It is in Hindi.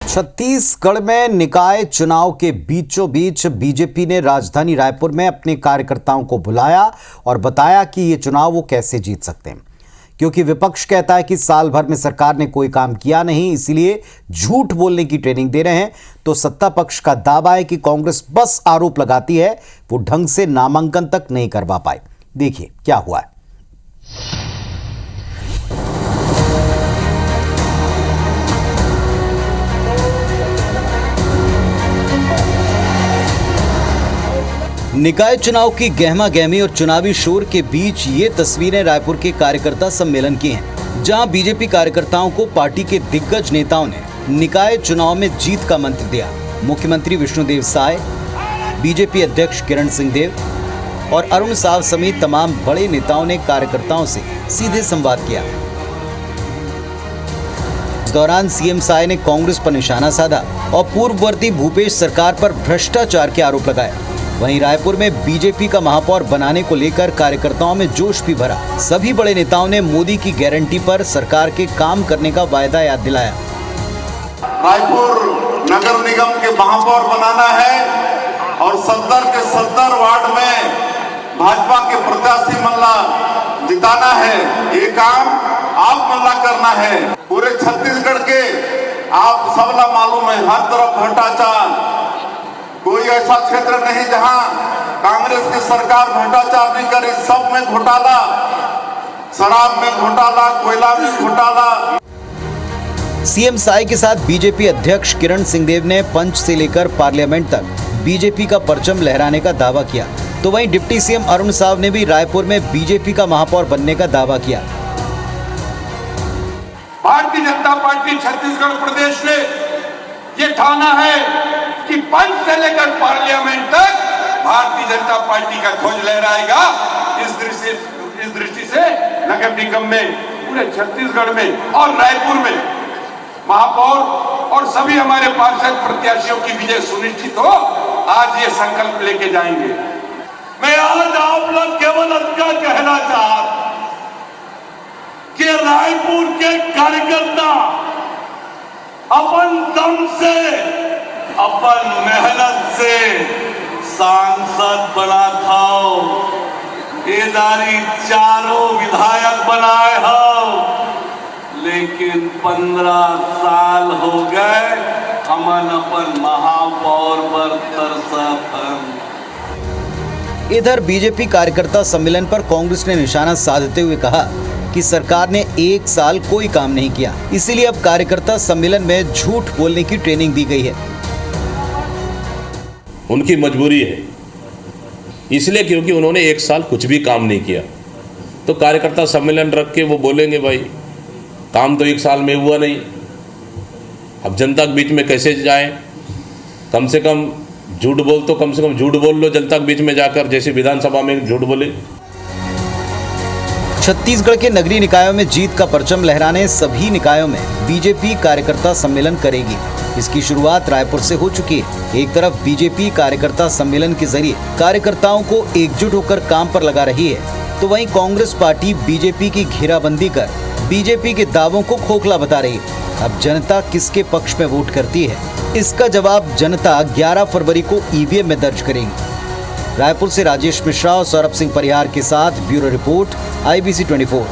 छत्तीसगढ़ में निकाय चुनाव के बीचों बीच बीजेपी ने राजधानी रायपुर में अपने कार्यकर्ताओं को बुलाया और बताया कि ये चुनाव वो कैसे जीत सकते हैं, क्योंकि विपक्ष कहता है कि साल भर में सरकार ने कोई काम किया नहीं, इसीलिए झूठ बोलने की ट्रेनिंग दे रहे हैं। तो सत्ता पक्ष का दावा है कि कांग्रेस बस आरोप लगाती है, वो ढंग से नामांकन तक नहीं करवा पाए। देखिए क्या हुआ है। निकाय चुनाव की गहमा गहमी और चुनावी शोर के बीच ये तस्वीरें रायपुर के कार्यकर्ता सम्मेलन की हैं, जहां बीजेपी कार्यकर्ताओं को पार्टी के दिग्गज नेताओं ने निकाय चुनाव में जीत का मंत्र दिया। मुख्यमंत्री विष्णुदेव साय, बीजेपी अध्यक्ष किरण सिंहदेव और अरुण साव समेत तमाम बड़े नेताओं ने कार्यकर्ताओं से सीधे संवाद किया। इस दौरान सीएम साय ने कांग्रेस पर निशाना साधा और पूर्ववर्ती भूपेश सरकार पर भ्रष्टाचार के आरोप लगाए। वहीं रायपुर में बीजेपी का महापौर बनाने को लेकर कार्यकर्ताओं में जोश भी भरा। सभी बड़े नेताओं ने मोदी की गारंटी पर सरकार के काम करने का वायदा याद दिलाया। रायपुर नगर निगम के महापौर बनाना है और 70 के 70 वार्ड में भाजपा के प्रत्याशी मल्ला जिताना है। ये काम आप मल्ला करना है। पूरे छत्तीसगढ़ के आप सबला मालूम है, हर तरफ भ्रष्टाचार। कोई ऐसा क्षेत्र नहीं जहां कांग्रेस की सरकार भ्रष्टाचार नहीं करे। सब में घोटाला, शराब में घोटाला, कोयला में घोटाला। सीएम साय के साथ बीजेपी अध्यक्ष किरण सिंहदेव ने पंच से लेकर पार्लियामेंट तक बीजेपी का परचम लहराने का दावा किया। तो वहीं डिप्टी सीएम अरुण साव ने भी रायपुर में बीजेपी का महापौर बनने का दावा किया। भारतीय जनता पार्टी छत्तीसगढ़ प्रदेश ने ये ठाना है कि पंच से लेकर पार्लियामेंट तक भारतीय जनता पार्टी का ध्वज लहराएगा। इस दृष्टि से नगर निगम में, पूरे छत्तीसगढ़ में और रायपुर में महापौर और सभी हमारे पार्षद प्रत्याशियों की विजय सुनिश्चित हो, आज ये संकल्प लेके जाएंगे। मैं आज आप लोग केवल इतना कहना चाहता कि रायपुर के कार्यकर्ता अपन दम से, अपन मेहनत से सांसद बना खाओ। एदारी चारों विधायक बनाए हो, लेकिन 15 साल हो गए हमन अपन महापौर पर तरसत। इधर बीजेपी कार्यकर्ता सम्मेलन पर कांग्रेस ने निशाना साधते हुए कहा कि सरकार ने 1 साल कोई काम नहीं किया, इसीलिए अब कार्यकर्ता सम्मेलन में झूठ बोलने की ट्रेनिंग दी गई है। उनकी मजबूरी है, इसलिए क्योंकि उन्होंने 1 साल कुछ भी काम नहीं किया। तो कार्यकर्ता सम्मेलन रख के वो बोलेंगे भाई काम तो 1 साल में हुआ नहीं, अब जनता के बीच में कैसे जाए। कम से कम झूठ बोल तो कम से कम झूठ बोल लो जनता के बीच में जाकर, जैसे विधानसभा में झूठ बोले। छत्तीसगढ़ के नगरीय निकायों में जीत का परचम लहराने सभी निकायों में बीजेपी कार्यकर्ता सम्मेलन करेगी। इसकी शुरुआत रायपुर से हो चुकी है। एक तरफ बीजेपी कार्यकर्ता सम्मेलन के जरिए कार्यकर्ताओं को एकजुट होकर काम पर लगा रही है, तो वहीं कांग्रेस पार्टी बीजेपी की घेराबंदी कर बीजेपी के दावों को खोखला बता रही है। अब जनता किसके पक्ष में वोट करती है, इसका जवाब जनता 11 फरवरी को ईवीएम में दर्ज करेगी। रायपुर से राजेश मिश्रा और सौरभ सिंह परिहार के साथ ब्यूरो रिपोर्ट IBC 24।